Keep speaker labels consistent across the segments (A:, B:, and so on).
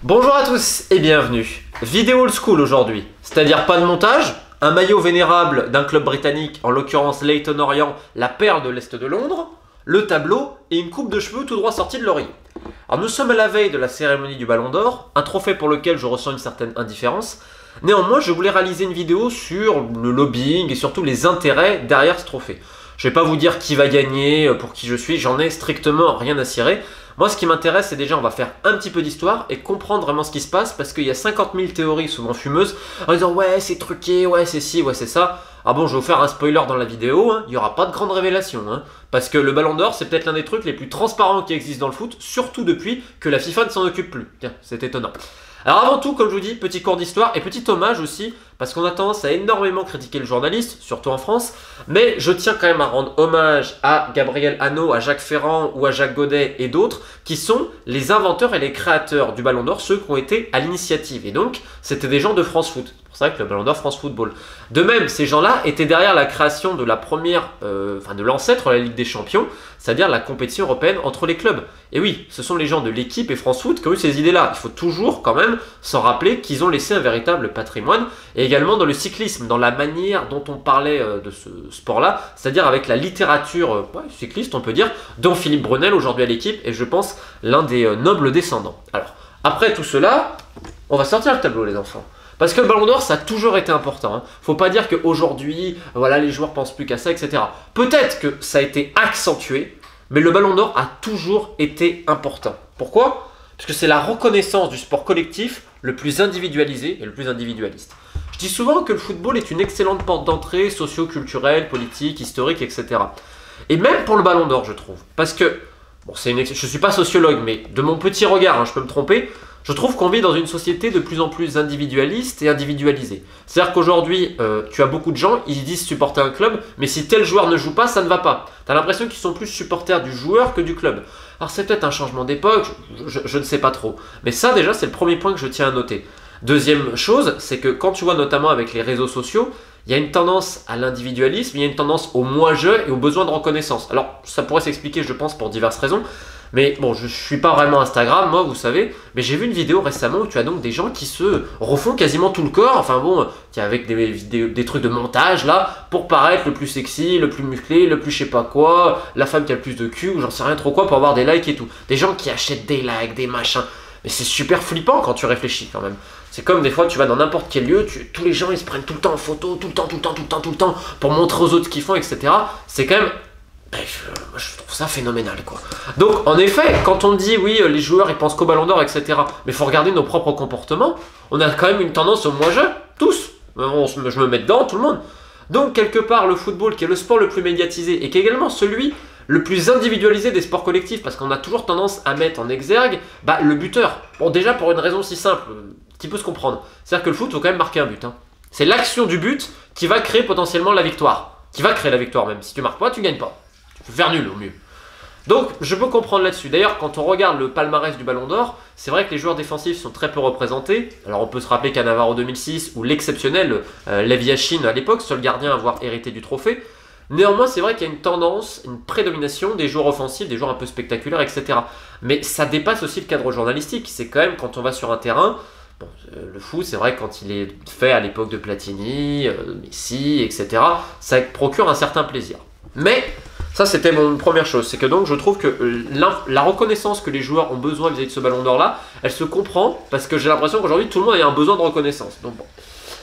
A: Bonjour à tous et bienvenue. Vidéo old school aujourd'hui, c'est-à-dire pas de montage, un maillot vénérable d'un club britannique, en l'occurrence Leyton Orient, la perle de l'Est de Londres, le tableau et une coupe de cheveux tout droit sortie de l'oreiller. Alors nous sommes à la veille de la cérémonie du Ballon d'Or, un trophée pour lequel je ressens une certaine indifférence. Néanmoins, je voulais réaliser une vidéo sur le lobbying et surtout les intérêts derrière ce trophée. Je vais pas vous dire qui va gagner, pour qui je suis, j'en ai strictement rien à cirer. Moi, ce qui m'intéresse, c'est déjà, on va faire un petit peu d'histoire et comprendre vraiment ce qui se passe parce qu'il y a 50 000 théories, souvent fumeuses, en disant ouais, c'est truqué, ouais, c'est ci, ouais, c'est ça. Ah bon, je vais vous faire un spoiler dans la vidéo, hein, il n'y aura pas de grande révélation, hein, parce que le Ballon d'Or, c'est peut-être l'un des trucs les plus transparents qui existent dans le foot, surtout depuis que la FIFA ne s'en occupe plus. Tiens, c'est étonnant. Alors avant tout, comme je vous dis, petit cours d'histoire et petit hommage aussi, parce qu'on a tendance à énormément critiquer le journaliste, surtout en France, mais je tiens quand même à rendre hommage à Gabriel Hannot, à Jacques Ferrand ou à Jacques Godet et d'autres, qui sont les inventeurs et les créateurs du Ballon d'Or, ceux qui ont été à l'initiative. Et donc, c'était des gens de France Foot. C'est pour ça que le Ballon d'Or France Football. De même, ces gens-là étaient derrière la création de la première, de l'ancêtre de la Ligue des Champions, c'est-à-dire la compétition européenne entre les clubs. Et oui, ce sont les gens de l'équipe et France Foot qui ont eu ces idées-là. Il faut toujours quand même s'en rappeler qu'ils ont laissé un véritable patrimoine, et également dans le cyclisme, dans la manière dont on parlait de ce sport-là, c'est-à-dire avec la littérature cycliste, on peut dire, dont Philippe Brunel aujourd'hui à l'équipe, et je pense l'un des nobles descendants. Alors, après tout cela, on va sortir le tableau les enfants. Parce que le Ballon d'Or, ça a toujours été important. Hein. Faut pas dire qu'aujourd'hui, voilà, les joueurs pensent plus qu'à ça, etc. Peut-être que ça a été accentué, mais le Ballon d'Or a toujours été important. Pourquoi? Parce que c'est la reconnaissance du sport collectif le plus individualisé et le plus individualiste. Je dis souvent que le football est une excellente porte d'entrée socio-culturelle, politique, historique, etc. Et même pour le Ballon d'Or, je trouve. Parce que, bon, je ne suis pas sociologue, mais de mon petit regard, hein, je peux me tromper, je trouve qu'on vit dans une société de plus en plus individualiste et individualisée. C'est-à-dire qu'aujourd'hui, tu as beaucoup de gens, ils disent supporter un club, mais si tel joueur ne joue pas, ça ne va pas. Tu as l'impression qu'ils sont plus supporters du joueur que du club. Alors c'est peut-être un changement d'époque, je ne sais pas trop. Mais ça déjà, c'est le premier point que je tiens à noter. Deuxième chose, c'est que quand tu vois notamment avec les réseaux sociaux, il y a une tendance à l'individualisme, il y a une tendance au moi-je et au besoin de reconnaissance. Alors ça pourrait s'expliquer, je pense, pour diverses raisons. Mais bon, je suis pas vraiment Instagram, moi, vous savez, mais j'ai vu une vidéo récemment où tu as donc des gens qui se refont quasiment tout le corps, enfin bon, avec des trucs de montage là, pour paraître le plus sexy, le plus musclé, le plus je sais pas quoi, la femme qui a le plus de cul, ou j'en sais rien trop quoi, pour avoir des likes et tout. Des gens qui achètent des likes, des machins. Mais c'est super flippant quand tu réfléchis quand même. C'est comme des fois tu vas dans n'importe quel lieu, tous les gens ils se prennent tout le temps en photo, tout le temps, pour montrer aux autres ce qu'ils font, etc. C'est quand même... Bref, moi je trouve ça phénoménal quoi. Donc en effet, quand on dit oui, les joueurs ils pensent qu'au Ballon d'Or, etc. Mais il faut regarder nos propres comportements. On a quand même une tendance au moi-je, tous. Je me mets dedans, tout le monde. Donc quelque part, le football qui est le sport le plus médiatisé et qui est également celui le plus individualisé des sports collectifs, parce qu'on a toujours tendance à mettre en exergue le buteur. Bon, déjà pour une raison si simple, qui peut se comprendre. C'est-à-dire que le foot, il faut quand même marquer un but. Hein. C'est l'action du but qui va créer potentiellement la victoire. Qui va créer la victoire même. Si tu marques pas, tu gagnes pas. Tu peux faire nul au mieux. Donc, je peux comprendre là-dessus. D'ailleurs, quand on regarde le palmarès du Ballon d'Or, c'est vrai que les joueurs défensifs sont très peu représentés. Alors, on peut se rappeler Cannavaro 2006 ou l'exceptionnel Lev Yashin à l'époque, seul gardien à avoir hérité du trophée. Néanmoins, c'est vrai qu'il y a une tendance, une prédomination des joueurs offensifs, des joueurs un peu spectaculaires, etc. Mais ça dépasse aussi le cadre journalistique. C'est quand même quand on va sur un terrain... Bon, le foot, c'est vrai que quand il est fait à l'époque de Platini, Messi, etc., ça procure un certain plaisir. Mais... ça, c'était mon première chose. C'est que donc, je trouve que la reconnaissance que les joueurs ont besoin vis-à-vis de ce Ballon d'Or-là, elle se comprend parce que j'ai l'impression qu'aujourd'hui, tout le monde a un besoin de reconnaissance. Donc bon.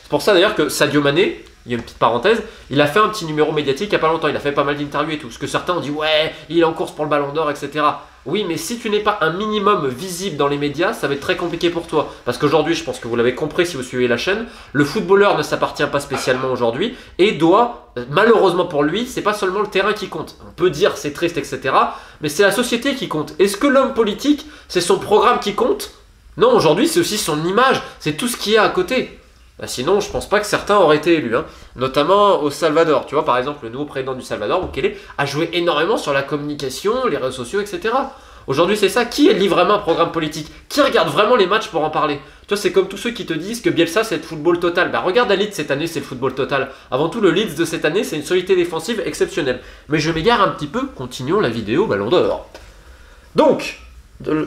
A: C'est pour ça d'ailleurs que Sadio Mané, il y a une petite parenthèse, il a fait un petit numéro médiatique il n'y a pas longtemps. Il a fait pas mal d'interviews et tout. Parce que certains ont dit, ouais, il est en course pour le Ballon d'Or, etc. Oui, mais si tu n'es pas un minimum visible dans les médias, ça va être très compliqué pour toi. Parce qu'aujourd'hui, je pense que vous l'avez compris si vous suivez la chaîne, le footballeur ne s'appartient pas spécialement aujourd'hui et doit, malheureusement pour lui, c'est pas seulement le terrain qui compte. On peut dire c'est triste, etc. Mais c'est la société qui compte. Est-ce que l'homme politique, c'est son programme qui compte? Non, aujourd'hui, c'est aussi son image, c'est tout ce qu'il y a à côté. Sinon, je pense pas que certains auraient été élus, hein. Notamment au Salvador. Tu vois, par exemple, le nouveau président du Salvador, Bukele, a joué énormément sur la communication, les réseaux sociaux, etc. Aujourd'hui, c'est ça. Qui lit vraiment un programme politique? Qui regarde vraiment les matchs pour en parler? Tu vois, c'est comme tous ceux qui te disent que Bielsa, c'est le football total. Bah, regarde la Leeds cette année, c'est le football total. Avant tout, le Leeds de cette année, c'est une solidité défensive exceptionnelle. Mais je m'égare un petit peu, continuons la vidéo Ballon d'Or. Donc,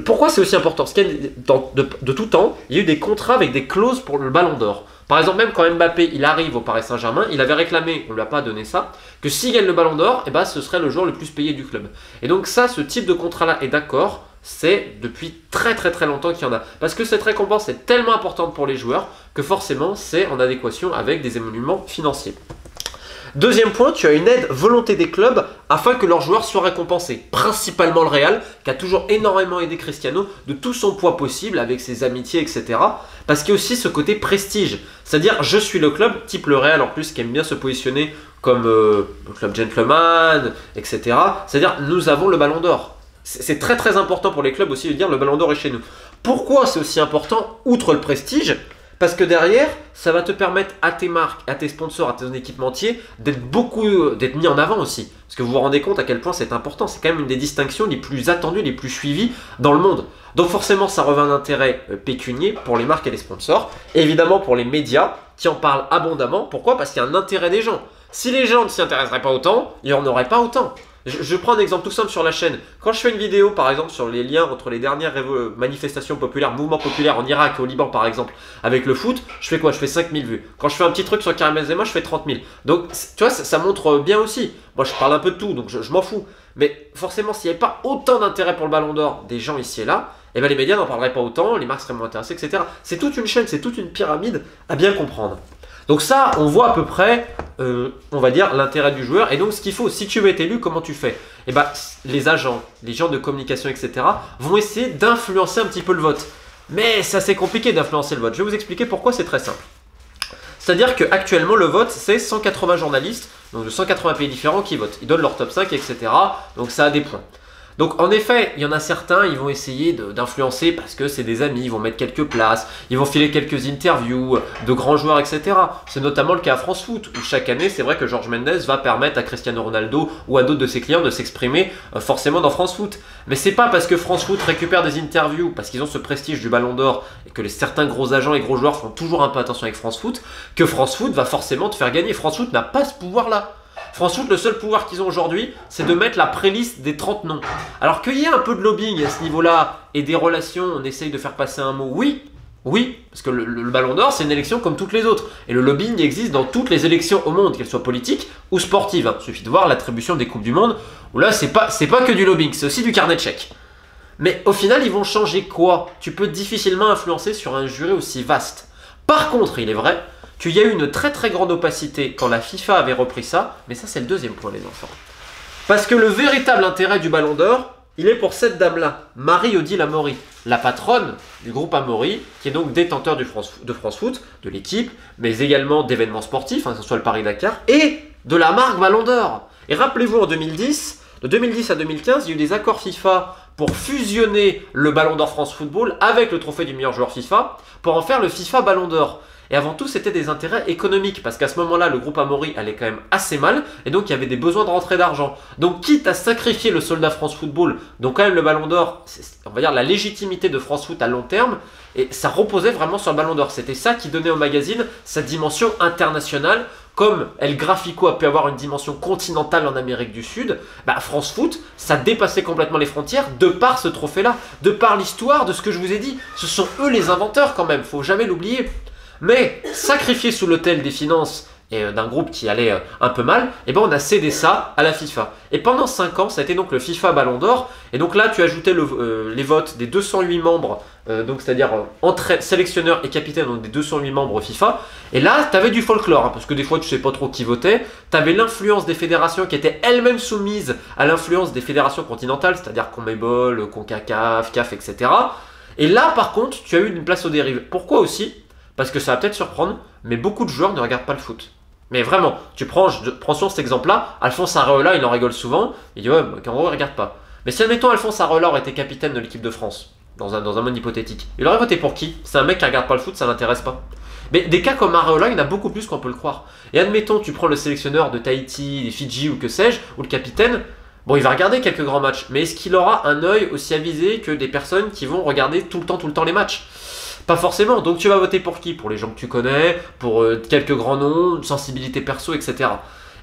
A: Pourquoi c'est aussi important? Parce de tout temps, il y a eu des contrats avec des clauses pour le Ballon d'Or. Par exemple, même quand Mbappé il arrive au Paris Saint-Germain, il avait réclamé, on ne lui a pas donné ça, que s'il gagne le Ballon d'Or, eh ben, ce serait le joueur le plus payé du club. Et donc ça, ce type de contrat-là est d'accord, c'est depuis très très très longtemps qu'il y en a. Parce que cette récompense est tellement importante pour les joueurs que forcément c'est en adéquation avec des émoluments financiers. Deuxième point, tu as une aide volonté des clubs afin que leurs joueurs soient récompensés. Principalement le Real, qui a toujours énormément aidé Cristiano de tout son poids possible avec ses amitiés, etc. Parce qu'il y a aussi ce côté prestige. C'est-à-dire, je suis le club, type le Real en plus, qui aime bien se positionner comme le club gentleman, etc. C'est-à-dire, nous avons le Ballon d'Or. C'est très très important pour les clubs aussi de dire le Ballon d'Or est chez nous. Pourquoi c'est aussi important, outre le prestige? Parce que derrière, ça va te permettre à tes marques, à tes sponsors, à ton équipementier d'être mis en avant aussi. Parce que vous vous rendez compte à quel point c'est important. C'est quand même une des distinctions les plus attendues, les plus suivies dans le monde. Donc forcément, ça revêt un intérêt pécunier pour les marques et les sponsors. Et évidemment pour les médias qui en parlent abondamment. Pourquoi? Parce qu'il y a un intérêt des gens. Si les gens ne s'y intéresseraient pas autant, il n'y en aurait pas autant. Je prends un exemple tout simple sur la chaîne. Quand je fais une vidéo par exemple sur les liens entre les dernières manifestations populaires, mouvements populaires en Irak et au Liban par exemple, avec le foot, je fais quoi? Je fais 5000 vues. Quand je fais un petit truc sur Karim Benzema, je fais 30 000. Donc tu vois, ça montre bien aussi. Moi je parle un peu de tout, donc je m'en fous. Mais forcément, s'il n'y avait pas autant d'intérêt pour le Ballon d'Or des gens ici et là, eh ben les médias n'en parleraient pas autant, les marques seraient moins intéressées, etc. C'est toute une chaîne, c'est toute une pyramide à bien comprendre. Donc ça, on voit à peu près, on va dire, l'intérêt du joueur. Et donc, ce qu'il faut, si tu veux être élu, comment tu fais? Eh ben, les agents, les gens de communication, etc. vont essayer d'influencer un petit peu le vote. Mais c'est assez compliqué d'influencer le vote. Je vais vous expliquer pourquoi c'est très simple. C'est-à-dire qu'actuellement, le vote, c'est 180 journalistes, donc de 180 pays différents qui votent. Ils donnent leur top 5, etc. Donc ça a des points. Donc en effet, il y en a certains, ils vont essayer d'influencer parce que c'est des amis, ils vont mettre quelques places, ils vont filer quelques interviews de grands joueurs, etc. C'est notamment le cas à France Foot, où chaque année, c'est vrai que Jorge Mendes va permettre à Cristiano Ronaldo ou à d'autres de ses clients de s'exprimer forcément dans France Foot. Mais c'est pas parce que France Foot récupère des interviews, parce qu'ils ont ce prestige du Ballon d'Or et que certains gros agents et gros joueurs font toujours un peu attention avec France Foot, que France Foot va forcément te faire gagner. France Foot n'a pas ce pouvoir-là. France Foot, le seul pouvoir qu'ils ont aujourd'hui, c'est de mettre la pré-liste des 30 noms. Alors qu'il y ait un peu de lobbying à ce niveau-là et des relations, on essaye de faire passer un mot, oui, parce que le Ballon d'Or, c'est une élection comme toutes les autres. Et le lobbying existe dans toutes les élections au monde, qu'elles soient politiques ou sportives. Il suffit de voir l'attribution des Coupes du Monde, où là, c'est pas que du lobbying, c'est aussi du carnet de chèques. Mais au final, ils vont changer quoi? Tu peux difficilement influencer sur un jury aussi vaste. Par contre, il est vrai qu'il y a eu une très très grande opacité quand la FIFA avait repris ça, mais ça c'est le deuxième point les enfants. Parce que le véritable intérêt du Ballon d'Or, il est pour cette dame-là, Marie-Odile Amaury, la patronne du groupe Amaury, qui est donc détenteur de France Foot, de l'équipe, mais également d'événements sportifs, que ce soit le Paris-Dakar, et de la marque Ballon d'Or. Et rappelez-vous en 2010, de 2010 à 2015, il y a eu des accords FIFA pour fusionner le Ballon d'Or France Football avec le trophée du meilleur joueur FIFA, pour en faire le FIFA Ballon d'Or. Et avant tout, c'était des intérêts économiques, parce qu'à ce moment-là, le groupe Amaury allait quand même assez mal, et donc il y avait des besoins de rentrée d'argent. Donc quitte à sacrifier le soldat France Football, donc quand même le Ballon d'Or, on va dire la légitimité de France Foot à long terme, et ça reposait vraiment sur le Ballon d'Or. C'était ça qui donnait au magazine sa dimension internationale, comme El Grafico a pu avoir une dimension continentale en Amérique du Sud, France Foot, ça dépassait complètement les frontières de par ce trophée-là, de par l'histoire de ce que je vous ai dit. Ce sont eux les inventeurs quand même, faut jamais l'oublier. Mais sacrifié sous l'autel des finances et d'un groupe qui allait un peu mal, et on a cédé ça à la FIFA. Et pendant 5 ans, ça a été donc le FIFA Ballon d'Or. Et donc là, tu ajoutais les votes des 208 membres, c'est-à-dire sélectionneurs et capitaines, donc des 208 membres FIFA. Et là, tu avais du folklore, parce que des fois, tu sais pas trop qui votait. Tu avais l'influence des fédérations qui étaient elles-mêmes soumises à l'influence des fédérations continentales, c'est-à-dire CONMEBOL, CONCACAF, CAF, etc. Et là, par contre, tu as eu une place aux dérives. Pourquoi aussi? Parce que ça va peut-être surprendre, mais beaucoup de joueurs ne regardent pas le foot. Mais vraiment, prends sur cet exemple-là, Alphonse Areola, il en rigole souvent, il dit ouais, qu'en gros, il ne regarde pas. Mais si admettons Alphonse Areola aurait été capitaine de l'équipe de France, dans un monde hypothétique, il aurait voté pour qui? C'est un mec qui ne regarde pas le foot, ça ne l'intéresse pas. Mais des cas comme Areola, il y en a beaucoup plus qu'on peut le croire. Et admettons, tu prends le sélectionneur de Tahiti, des Fidji ou que sais-je, ou le capitaine, bon, il va regarder quelques grands matchs, mais est-ce qu'il aura un œil aussi avisé que des personnes qui vont regarder tout le temps les matchs? Pas forcément, donc tu vas voter pour qui? Pour les gens que tu connais, pour quelques grands noms, sensibilité perso, etc.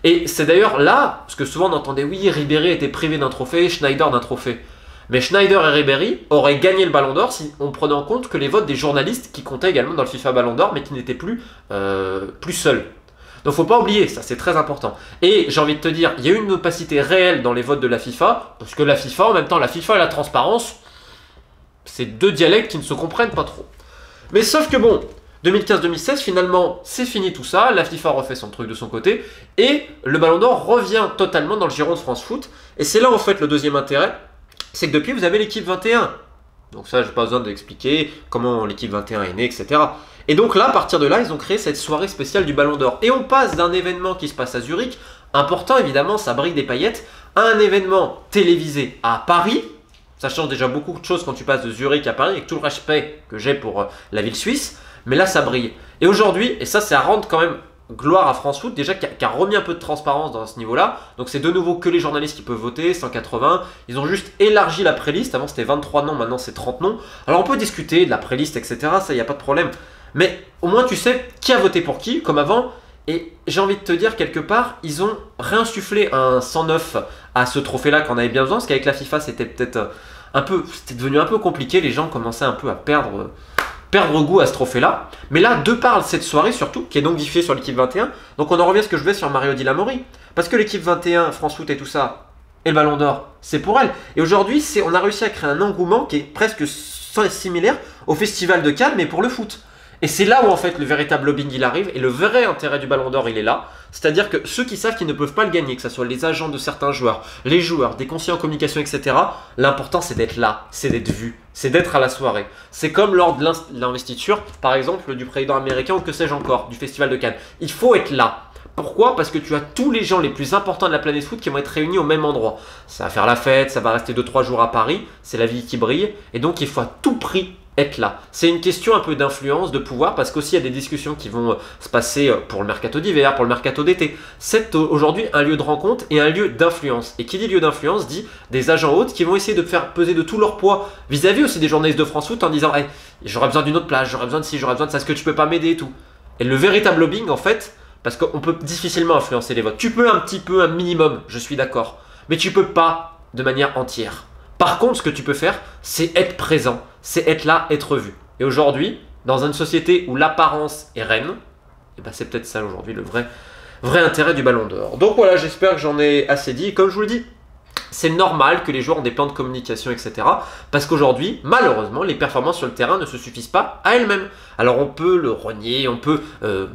A: Et c'est d'ailleurs là, parce que souvent on entendait oui, Ribéry était privé d'un trophée, Schneider d'un trophée. Mais Schneider et Ribéry auraient gagné le Ballon d'Or si on prenait en compte que les votes des journalistes qui comptaient également dans le FIFA Ballon d'Or, mais qui n'étaient plus seuls. Donc faut pas oublier, ça c'est très important. Et j'ai envie de te dire, il y a eu une opacité réelle dans les votes de la FIFA, parce que la FIFA, en même temps, la FIFA et la transparence, c'est deux dialectes qui ne se comprennent pas trop. Mais sauf que bon, 2015-2016, finalement, c'est fini tout ça, la FIFA refait son truc de son côté, et le Ballon d'Or revient totalement dans le giron de France Foot, et c'est là en fait le deuxième intérêt, c'est que depuis vous avez l'équipe 21. Donc ça, j'ai pas besoin d'expliquer comment l'équipe 21 est née, etc. Et donc là, à partir de là, ils ont créé cette soirée spéciale du Ballon d'Or. Et on passe d'un événement qui se passe à Zurich, important évidemment, ça brille des paillettes, à un événement télévisé à Paris. Ça change déjà beaucoup de choses quand tu passes de Zurich à Paris, avec tout le respect que j'ai pour la ville suisse. Mais là, ça brille. Et aujourd'hui, et ça, c'est à rendre quand même gloire à France Foot, déjà qui a remis un peu de transparence dans ce niveau-là. Donc c'est de nouveau que les journalistes qui peuvent voter, 180. Ils ont juste élargi la préliste. Avant, c'était 23 noms, maintenant c'est 30 noms. Alors on peut discuter de la préliste, etc. Ça, il n'y a pas de problème. Mais au moins, tu sais qui a voté pour qui, comme avant. Et j'ai envie de te dire, quelque part, ils ont réinsufflé un 109 à ce trophée-là qu'on avait bien besoin. Parce qu'avec la FIFA, c'était peut-être c'était devenu un peu compliqué. Les gens commençaient un peu à perdre goût à ce trophée-là. Mais là, de par cette soirée surtout, qui est donc diffusée sur l'équipe 21, donc on en revient à ce que je vais sur Mario Di Lamori. Parce que l'équipe 21, France Foot et tout ça, et le Ballon d'Or, c'est pour elle. Et aujourd'hui, on a réussi à créer un engouement qui est presque similaire au Festival de Cannes, mais pour le foot. Et c'est là où en fait le véritable lobbying il arrive, et le vrai intérêt du Ballon d'Or il est là. C'est-à-dire que ceux qui savent qu'ils ne peuvent pas le gagner, que ce soit les agents de certains joueurs, les joueurs, des conseillers en communication, etc., l'important c'est d'être là, c'est d'être vu, c'est d'être à la soirée. C'est comme lors de l'investiture, par exemple, du président américain ou que sais-je encore, du Festival de Cannes. Il faut être là. Pourquoi? Parce que tu as tous les gens les plus importants de la planète foot qui vont être réunis au même endroit. Ça va faire la fête, ça va rester 2-3 jours à Paris, c'est la vie qui brille, et donc il faut à tout prix être là. C'est une question un peu d'influence, de pouvoir, parce qu'aussi il y a des discussions qui vont se passer pour le mercato d'hiver, pour le mercato d'été. C'est aujourd'hui un lieu de rencontre et un lieu d'influence. Et qui dit lieu d'influence dit des agents hôtes qui vont essayer de faire peser de tout leur poids vis-à-vis aussi des journalistes de France Foot en disant hey, j'aurais besoin d'une autre place, j'aurais besoin de ci, j'aurais besoin de ça, est-ce que tu peux pas m'aider et tout. Et le véritable lobbying en fait, parce qu'on peut difficilement influencer les votes. Tu peux un petit peu, un minimum, je suis d'accord, mais tu peux pas de manière entière. Par contre, ce que tu peux faire, c'est être présent, c'est être là, être vu. Et aujourd'hui, dans une société où l'apparence est reine, et ben c'est peut-être ça aujourd'hui le vrai intérêt du Ballon d'Or. Donc voilà, j'espère que j'en ai assez dit. Et comme je vous le dis, c'est normal que les joueurs ont des plans de communication, etc. Parce qu'aujourd'hui, malheureusement, les performances sur le terrain ne se suffisent pas à elles-mêmes. Alors on peut le renier, on peut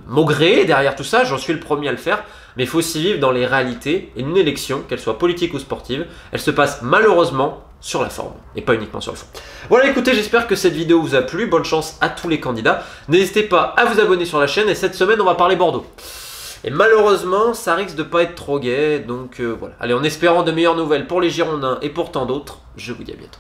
A: maugréer derrière tout ça, j'en suis le premier à le faire. Mais il faut aussi vivre dans les réalités. Et une élection, qu'elle soit politique ou sportive, elle se passe malheureusement sur la forme et pas uniquement sur le fond. Voilà, écoutez, j'espère que cette vidéo vous a plu. Bonne chance à tous les candidats. N'hésitez pas à vous abonner sur la chaîne et cette semaine, on va parler Bordeaux. Et malheureusement, ça risque de pas être trop gai, donc voilà. Allez, en espérant de meilleures nouvelles pour les Girondins et pour tant d'autres, je vous dis à bientôt.